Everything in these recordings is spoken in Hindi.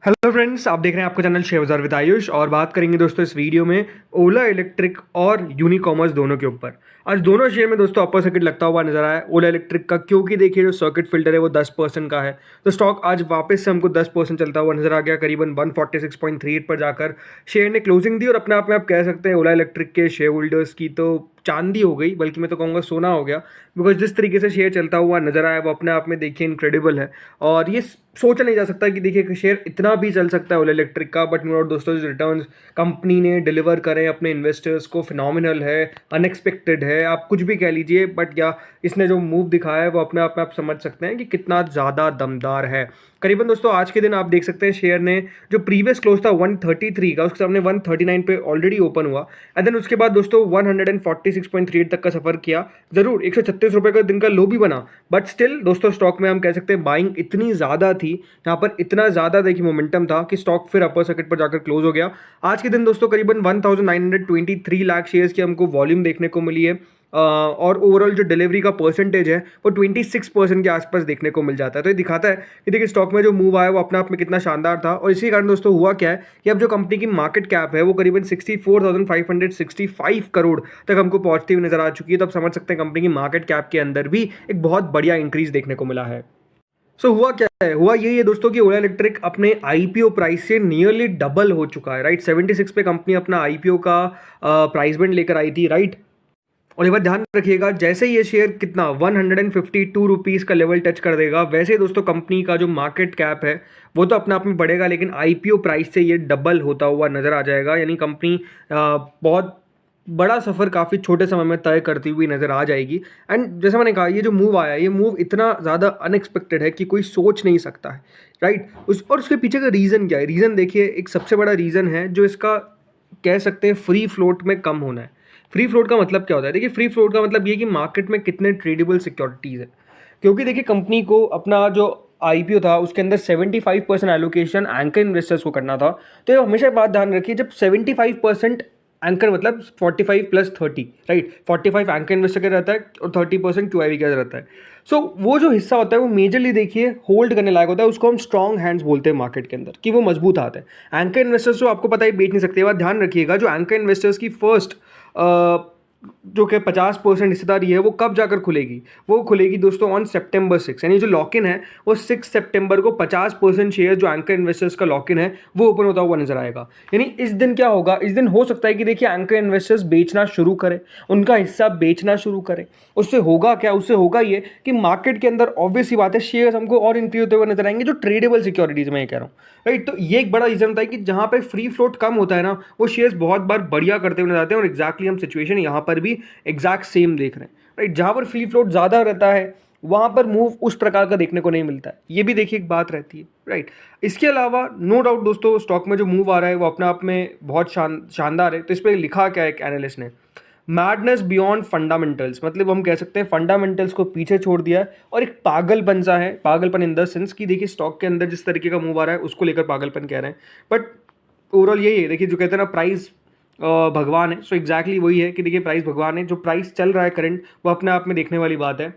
हेलो फ्रेंड्स, आप देख रहे हैं आपका चैनल शेयर बाजार विद आयुष और बात करेंगे दोस्तों इस वीडियो में ओला इलेक्ट्रिक और यूनिकॉमर्स दोनों के ऊपर। आज दोनों शेयर में दोस्तों अपर सर्किट लगता हुआ नजर आया ओला इलेक्ट्रिक का, क्योंकि देखिए जो सर्किट फिल्टर है वो 10% का है। तो स्टॉक आज वापस से हमको 10% चलता हुआ नजर आ गया, करीबन 146.38 पर जाकर शेयर ने क्लोजिंग दी। और अपने आप में आप कह सकते हैं ओला इलेक्ट्रिक के शेयर होल्डर्स की तो चांदी हो गई, बल्कि मैं तो कहूँगा सोना हो गया। बिकॉज जिस तरीके से शेयर चलता हुआ नजर आया वो अपने आप में देखिए इनक्रेडिबल है। और ये सोचा नहीं जा सकता कि देखिए शेयर इतना भी चल सकता है ओला इलेक्ट्रिक का। बट नो डाउट दोस्तों, जो रिटर्न्स कंपनी ने डिलीवर करें अपने इन्वेस्टर्स को, फिनोमिनल है, अनएक्सपेक्टेड है, आप कुछ भी कह लीजिए। बट या इसने जो मूव दिखाया है वो अपने आप में आप समझ सकते हैं कि कितना ज़्यादा दमदार है। करीबन दोस्तों आज के दिन आप देख सकते हैं शेयर ने जो प्रीवियस क्लोज था 133 का, उसके सामने 139 पे ऑलरेडी ओपन हुआ। एंड देन उसके बाद दोस्तों 146.38 तक का सफर किया। जरूर 136 रुपये का दिन का लो भी बना, बट स्टिल दोस्तों स्टॉक में हम कह सकते हैं बाइंग इतनी ज़्यादा थी, यहाँ पर इतना ज़्यादा देखिए मोमेंटम था कि स्टॉक फिर अपर सर्किट पर जाकर क्लोज हो गया। आज के दिन दोस्तों करीबन 1923 लाख शेयर्स की हमको वॉल्यूम देखने को मिली है। और ओवरऑल जो डिलीवरी का परसेंटेज है वो 26% के आसपास देखने को मिल जाता है। तो ये दिखाता है कि देखिए स्टॉक में जो मूव आया वो अपने आप में कितना शानदार था। और इसी कारण दोस्तों हुआ क्या है कि अब जो कंपनी की मार्केट कैप है वो करीबन 64,565 करोड़ तक हमको पहुंचती हुई नजर आ चुकी है। तो आप समझ सकते हैं कंपनी की मार्केट कैप के अंदर भी एक बहुत बढ़िया इंक्रीज देखने को मिला है। हुआ क्या है, हुआ यही है दोस्तों कि ओला इलेक्ट्रिक अपने आईपीओ प्राइस से नियरली डबल हो चुका है। राइट, 76 पे कंपनी अपना आईपीओ का प्राइस बैंड लेकर आई थी। राइट, और एक बात ध्यान रखिएगा, जैसे ही ये शेयर कितना 152 रुपीज़ का लेवल टच कर देगा, वैसे ही दोस्तों कंपनी का जो मार्केट कैप है वो तो अपने आप में बढ़ेगा, लेकिन आईपीओ प्राइस से ये डबल होता हुआ नजर आ जाएगा। यानी कंपनी बहुत बड़ा सफ़र काफ़ी छोटे समय में तय करती हुई नज़र आ जाएगी। एंड जैसे मैंने कहा, ये जो मूव आया, ये मूव इतना ज़्यादा अनएक्सपेक्टेड है कि कोई सोच नहीं सकता है। राइट, और उसके पीछे का रीज़न क्या है? रीज़न देखिए, एक सबसे बड़ा रीज़न है जो इसका कह सकते हैं फ्री फ्लोट में कम होना है। फ्री फ्लोट का मतलब क्या होता है? देखिए फ्री फ्लोट का मतलब ये कि मार्केट में कितने ट्रेडेबल सिक्योरिटीज़ है। क्योंकि देखिए कंपनी को अपना जो आईपीओ था उसके अंदर 75% एलोकेशन एंकर इन्वेस्टर्स को करना था। तो ये हमेशा बात ध्यान रखिए, जब 75% एंकर मतलब 45 प्लस 30, राइट, 45 एंकर इन्वेस्टर का रहता है और 30% क्यूआईवी का रहता है। वो जो हिस्सा होता है वो मेजरली देखिए होल्ड करने लायक होता है। उसको हम स्ट्रॉन्ग हैंड्स बोलते हैं मार्केट के अंदर, कि वो मजबूत हाथ है। एंकर इन्वेस्टर्स तो आपको पता है बेच नहीं सकते। बात ध्यान रखिएगा, जो एंकर इन्वेस्टर्स की फर्स्ट जो कि 50% हिस्सेदारी है वो कब जाकर खुलेगी? वो खुलेगी दोस्तों ऑन September 6। यानी जो लॉक इन है वो 6 सितंबर को 50% शेयर जो एंकर इन्वेस्टर्स का लॉक इन है वो ओपन होता हुआ नजर आएगा। यानी इस दिन क्या होगा? इस दिन हो सकता है कि देखिए एंकर इन्वेस्टर्स बेचना शुरू करें, उनका हिस्सा बेचना शुरू करें। उससे होगा क्या? उससे होगा ये कि मार्केट के अंदर ऑब्वियस ही बात है शेयर्स हमको और इंक्रीज होते हुए नजर आएंगे, जो ट्रेडेबल सिक्योरिटीज में ये कह रहा हूँ। राइट, तो ये एक बड़ा रीजन होता है कि जहां पे फ्री फ्लोट कम होता है ना, वो शेयर्स बहुत बार बढ़िया करते हुए नजर आते हैं। और एग्जैक्टली हम सिचुएशन यहाँ पर भी एग्जैक्ट सेम देख रहे हैं। राइट, जहां पर फ्री फ्लोट ज्यादा रहता है वहां पर मूव उस प्रकार का देखने को नहीं मिलता है। ये भी देखिए एक बात रहती है। राइट, इसके अलावा नो डाउट दोस्तों स्टॉक में जो मूव आ रहा है वो अपने आप में बहुत शानदार है। तो इस पर लिखा क्या है एक एनालिस्ट ने? मैडनेस बियॉन्ड फंडामेंटल्स, मतलब हम कह सकते हैं फंडामेंटल्स को पीछे छोड़ दिया है और एक पागलपन सा है। पागलपन इन द सेंस कि देखिए स्टॉक के अंदर जिस तरीके का मूव आ रहा है उसको लेकर पागलपन कह रहे हैं। बट ओवरऑल यही है, देखिए जो कहते हैं ना प्राइस भगवान है। एग्जैक्टली वही है कि देखिए प्राइस भगवान है। जो प्राइस चल रहा है करंट वो अपने आप में देखने वाली बात है।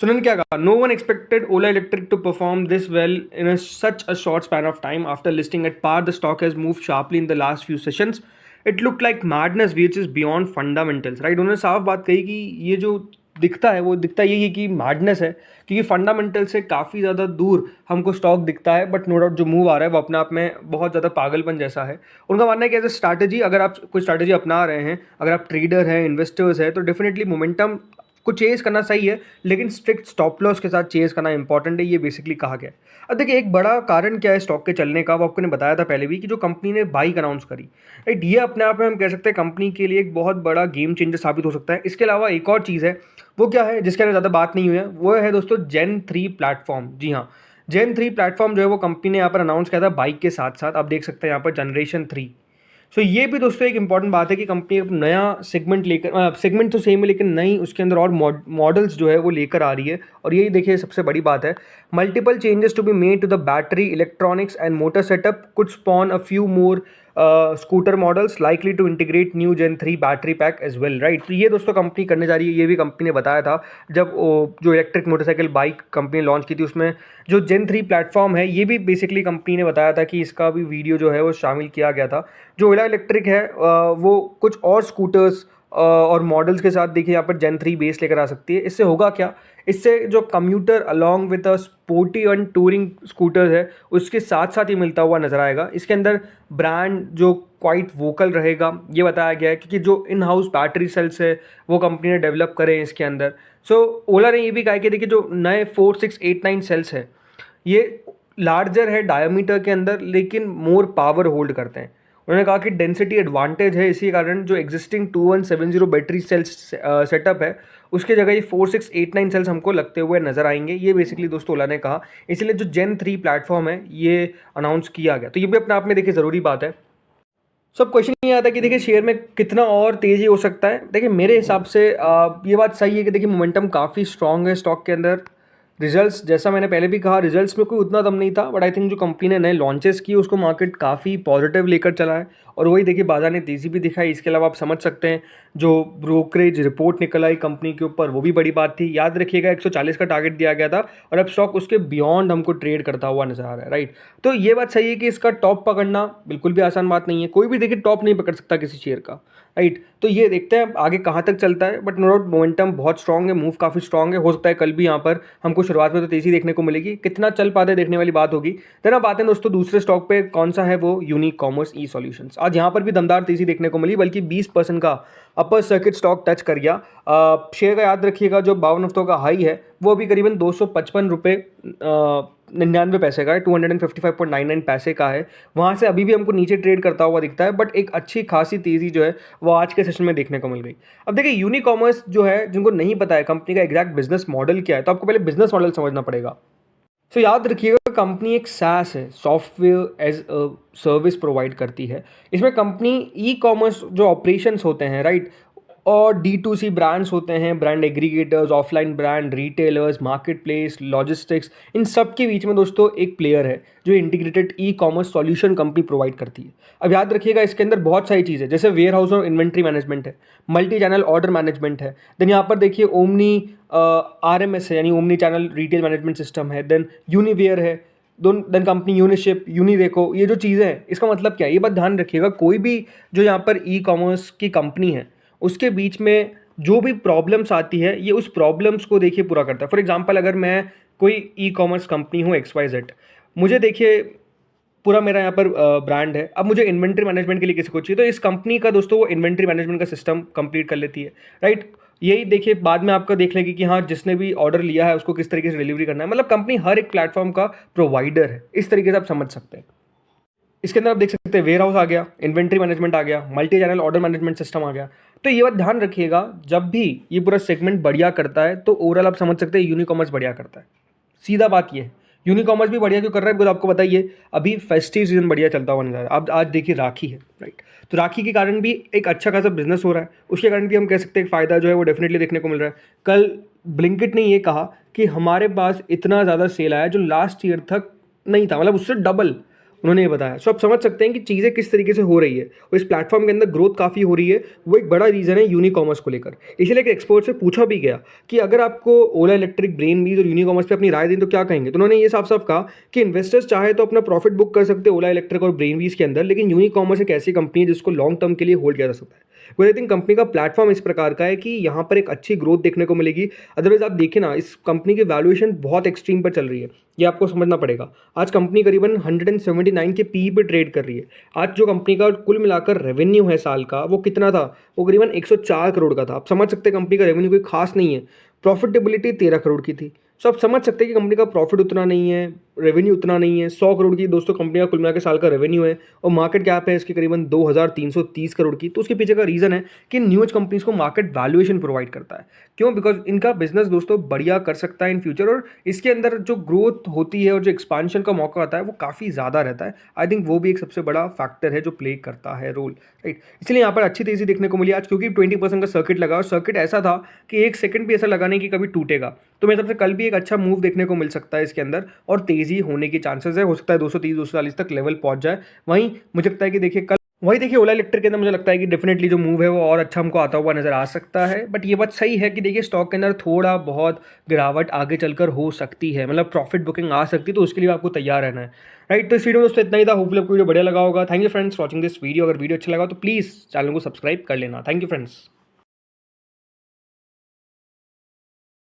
उन्होंने क्या कहा? No one expected Ola Electric to perform this well in such a short span of time after listing at par. The stock has move sharply in the last few sessions. It look like madness which is beyond fundamentals. Right, उन्होंने साफ बात कही कि ये जो दिखता है वो दिखता यही है कि मैडनेस है, क्योंकि फंडामेंटल से काफ़ी ज़्यादा दूर हमको स्टॉक दिखता है। बट नो डाउट जो मूव आ रहा है वो अपने आप में बहुत ज़्यादा पागलपन जैसा है। उनका मानना है कि एज अ स्ट्रैटेजी, अगर आप कोई स्ट्रैटेजी अपना रहे हैं, अगर आप ट्रेडर हैं, इन्वेस्टर्स हैं, तो डेफिनेटली मोमेंटम को चेज करना सही है, लेकिन स्ट्रिक्ट स्टॉप लॉस के साथ चेज करना इंपॉर्टेंट है। ये बेसिकली कहा गया है। अब देखिए एक बड़ा कारण क्या है स्टॉक के चलने का, वो आपको ने बताया था पहले भी, कि जो कंपनी ने बाइक अनाउंस करी। राइट, ये अपने आप में हम कह सकते हैं कंपनी के लिए एक बहुत बड़ा गेम चेंजर साबित हो सकता है। इसके अलावा एक और चीज़ है, वो क्या है जिसके अंदर ज़्यादा बात नहीं हुई है, वो है दोस्तों जेन 3 प्लेटफॉर्म। जी हाँ, जेन 3 प्लेटफॉर्म जो है वो कंपनी ने यहाँ पर अनाउंस किया था बाइक के साथ साथ। आप देख सकते हैं यहाँ पर जनरेशन 3। ये भी दोस्तों एक इंपॉर्टेंट बात है कि कंपनी एक नया सेगमेंट लेकर, सेगमेंट तो सेम है लेकिन नई उसके अंदर और मॉडल्स जो है वो लेकर आ रही है। और यही देखिए सबसे बड़ी बात है। Multiple changes to be made to the battery, electronics and motor setup could spawn a few more scooter models likely to integrate new gen 3 battery pack as well, right. तो ये दोस्तों कंपनी करने जा रही है, ये भी कंपनी ने बताया था जब जो electric motorcycle bike company launch की थी उसमें जो जेन 3 प्लेटफॉर्म है, ये भी बेसिकली कंपनी ने बताया था कि इसका भी वीडियो जो है वो शामिल किया गया था। जो ओला इलेक्ट्रिक है वो कुछ और स्कूटर्स और मॉडल्स के साथ देखिए यहाँ पर जेन 3 बेस लेकर आ सकती है। इससे होगा क्या, इससे जो commuter along with a sporty and touring scooter है उसके साथ साथ ही मिलता हुआ नजर आएगा। इसके अंदर ब्रांड जो क्वाइट वोकल रहेगा ये बताया गया है, क्योंकि जो इन हाउस बैटरी सेल्स है वो कंपनी ने डेवलप करे हैं इसके अंदर। सो ओला ने ये भी कहा है कि देखिए जो नए 4689 सेल्स है ये लार्जर है डायमीटर के अंदर, लेकिन मोर पावर होल्ड करते हैं। उन्होंने कहा कि डेंसिटी एडवांटेज है, इसी कारण जो एग्जिस्टिंग 2170 बैटरी सेल्स सेटअप है उसके जगह ये 4689 सेल्स हमको लगते हुए नजर आएंगे। ये बेसिकली दोस्तों ओला ने कहा, इसलिए जो जेन 3 प्लेटफॉर्म है ये अनाउंस किया गया। तो ये भी अपने आप में देखिए ज़रूरी बात है। सब क्वेश्चन ये आता है कि देखिए शेयर में कितना और तेज़ी हो सकता है। देखिए मेरे हिसाब से ये बात सही है कि देखिए मोमेंटम काफ़ी स्ट्रांग है स्टॉक के अंदर। रिजल्ट्स जैसा मैंने पहले भी कहा, रिजल्ट्स में कोई उतना दम नहीं था, बट आई थिंक जो कंपनी ने नए लॉन्चेस किए उसको मार्केट काफ़ी पॉजिटिव लेकर चला है और वही देखिए बाजार ने तेज़ी भी दिखाई। इसके अलावा आप समझ सकते हैं जो ब्रोकरेज रिपोर्ट निकल आई कंपनी के ऊपर वो भी बड़ी बात थी। याद रखिएगा 140 का टारगेट दिया गया था और अब स्टॉक उसके बियॉन्ड हमको ट्रेड करता हुआ नजर आ रहा है, राइट। तो ये बात सही है कि इसका टॉप पकड़ना बिल्कुल भी आसान बात नहीं है, कोई भी देखिए टॉप नहीं पकड़ सकता किसी शेयर का, राइट। तो ये देखते हैं आगे कहाँ तक चलता है, बट नो डाउट मोमेंटम बहुत स्ट्रांग है, मूव काफ़ी स्ट्रांग है। हो सकता है कल भी यहाँ पर हमको शुरुआत में तो तेज़ी देखने को मिलेगी, कितना चल पाते देखने वाली बात होगी। देन अब आते हैं दोस्तों दूसरे स्टॉक पे, कौन सा है वो, यूनिक कॉमर्स ई सॉल्यूशंस। आज यहाँ पर भी दमदार तेज़ी देखने को मिली, बल्कि 20% का अपर सर्किट स्टॉक टच कर गया। शेयर का याद रखिएगा जो 52 हफ्तों का हाई है वो अभी करीबन 255 रुपये 99 पैसे का है, 255.99 पैसे का है। वहाँ से अभी भी हमको नीचे ट्रेड करता हुआ दिखता है, बट एक अच्छी खासी तेज़ी जो है वो आज के सेशन में देखने को मिल गई। अब देखिए यूनिक कॉमर्स जो है, जिनको नहीं पता है कंपनी का एग्जैक्ट बिजनेस मॉडल क्या है, तो आपको पहले बिजनेस मॉडल समझना पड़ेगा। तो याद रखिएगा कंपनी एक SaaS है, software as a service provide करती है। इसमें कंपनी ई कॉमर्स जो ऑपरेशंस होते हैं, राइट, और D2C ब्रांड्स होते हैं, brand aggregators, offline brand, retailers, market place, logistics, इन सब के बीच में दोस्तों एक प्लेयर है जो integrated e commerce solution company provide करती है। अब याद रखिएगा इसके अंदर बहुत सारी चीज़ें, जैसे वेयर हाउस और इन्वेंट्री मैनेजमेंट है, मल्टी चैनल ऑर्डर मैनेजमेंट है, देन यहाँ पर देखिए ओमनी RMS है यानी omni channel retail management system है, देन यूनिवेयर है, देन कंपनी यूनिशिप, यूनिदेखो, ये जो चीज़ें हैं इसका मतलब क्या है, ये बात ध्यान रखिएगा। कोई भी जो यहाँ पर ई कॉमर्स की कंपनी है उसके बीच में जो भी प्रॉब्लम्स आती है ये उस प्रॉब्लम्स को देखिए पूरा करता है। फॉर एग्जांपल अगर मैं कोई ई कॉमर्स कंपनी हूँ XYZ, मुझे देखिए पूरा मेरा यहाँ पर ब्रांड है, अब मुझे इन्वेंट्री मैनेजमेंट के लिए किसी को चाहिए, तो इस कंपनी का दोस्तों वो इन्वेंट्री मैनेजमेंट का सिस्टम कंप्लीट कर लेती है, राइट। यही देखिए बाद में आपका देख लेंगे कि हाँ जिसने भी ऑर्डर लिया है उसको किस तरीके से डिलीवरी करना है, मतलब कंपनी हर एक प्लेटफॉर्म का प्रोवाइडर है, इस तरीके से आप समझ सकते हैं। इसके अंदर आप देख सकते हैं वेयर हाउस आ गया, इन्वेंट्री मैनेजमेंट आ गया, multi channel order management system आ गया। तो ये बात ध्यान रखिएगा, जब भी ये पूरा सेगमेंट बढ़िया करता है तो ओवरऑल आप समझ सकते हैं यूनिकॉमर्स बढ़िया करता है। सीधा बात ये है, यूनिकॉमर्स भी बढ़िया क्यों कर रहा है, बिकॉज आपको बताइए अभी फेस्टिव सीजन बढ़िया चलता हुआ नजर आ रहा है। अब आज देखिए राखी है, राइट, तो राखी के कारण भी एक अच्छा खासा बिजनेस हो रहा है, उसके कारण भी हम कह सकते हैं फ़ायदा जो है वो डेफिनेटली देखने को मिल रहा है। कल ब्लिंकिट ने ये कहा कि हमारे पास इतना ज़्यादा सेल आया जो लास्ट ईयर तक नहीं था, मतलब उससे डबल उन्होंने ये बताया। सो आप समझ सकते हैं कि चीज़ें किस तरीके से हो रही है और इस प्लेटफॉर्म के अंदर ग्रोथ काफ़ी हो रही है, वो एक बड़ा रीज़न है यूनिकॉमर्स को लेकर। इसीलिए एक एक्सपर्ट से पूछा भी गया कि अगर आपको ओला इलेक्ट्रिक, ब्रेनबीज और यूनिकॉमर्स पे अपनी राय दें तो क्या कहेंगे, तो उन्होंने ये साफ साफ कहा कि इन्वेस्टर्स चाहे तो अपना प्रॉफिट बुक कर सकते हैं ओला इलेक्ट्रिक और ब्रेनबीज के अंदर, लेकिन यूनिकॉमर्स एक ऐसी कंपनी है जिसको लॉन्ग टर्म के लिए होल्ड किया जा सकता है। आई थिंक कंपनी का प्लेटफॉर्म इस प्रकार का है कि यहाँ पर एक अच्छी ग्रोथ देखने को मिलेगी। अदरवाइज आप देखें ना, इस कंपनी की वैल्यूएशन बहुत एक्सट्रीम पर चल रही है, ये आपको समझना पड़ेगा। आज कंपनी करीबन 179 के पी पे ट्रेड कर रही है। आज जो कंपनी का कुल मिलाकर रेवेन्यू है साल का वो कितना था, वो करीबन 104 करोड़ का था। आप समझ सकते हैं कंपनी का रेवेन्यू कोई खास नहीं है, प्रॉफिटेबिलिटी 13 करोड़ की थी। सो आप समझ सकते हैं कि कंपनी का प्रॉफिट उतना नहीं है, रेवेन्यू उतना नहीं है। 100 करोड़ की दोस्तों कंपनी का कुल मिला के साल का रेवेन्यू है और मार्केट कैप है इसकी करीबन 2330 करोड़ की। तो उसके पीछे का रीज़न है कि न्यूज कंपनीज को मार्केट वैल्यूएशन प्रोवाइड करता है। क्यों? बिकॉज इनका बिजनेस दोस्तों बढ़िया कर सकता है इन फ्यूचर, और इसके अंदर जो ग्रोथ होती है और जो एक्सपांशन का मौका आता है वो काफ़ी ज़्यादा रहता है। आई थिंक वो भी एक सबसे बड़ा फैक्टर है जो प्ले करता है रोल, राइट। इसलिए यहाँ पर अच्छी तेज़ी देखने को मिली आज, क्योंकि 20% का सर्किट लगा और सर्किट ऐसा था कि एक सेकंड भी ऐसा लगा नहीं कि कभी टूटेगा। तो मेरे हिसाब से कल भी एक अच्छा मूव देखने को मिल सकता है इसके अंदर और तेज़ी होने की चांसेस है। हो सकता है 230 240 तक लेवल पहुंच जाए। वहीं मुझे लगता है कि देखिए कल वही देखिए ओला इलेक्ट्रिक के अंदर मुझे लगता है कि डेफिनेटली जो मूव है वो और अच्छा हमको आता हुआ नज़र आ सकता है, बट ये बात सही है कि देखिए स्टॉक के अंदर थोड़ा बहुत गिरावट आगे चलकर हो सकती है, मतलब प्रॉफिट बुकिंग आ सकती है, तो उसके लिए आपको तैयार रहना है। राइट, तो इस वीडियो में दोस्तों इतना ही था। होपफुली आपको वीडियो बढ़िया लगा होगा। Thank you friends watching this video. अगर वीडियो अच्छा लगा तो प्लीज़ चैनल को सब्सक्राइब कर लेना। Thank you friends.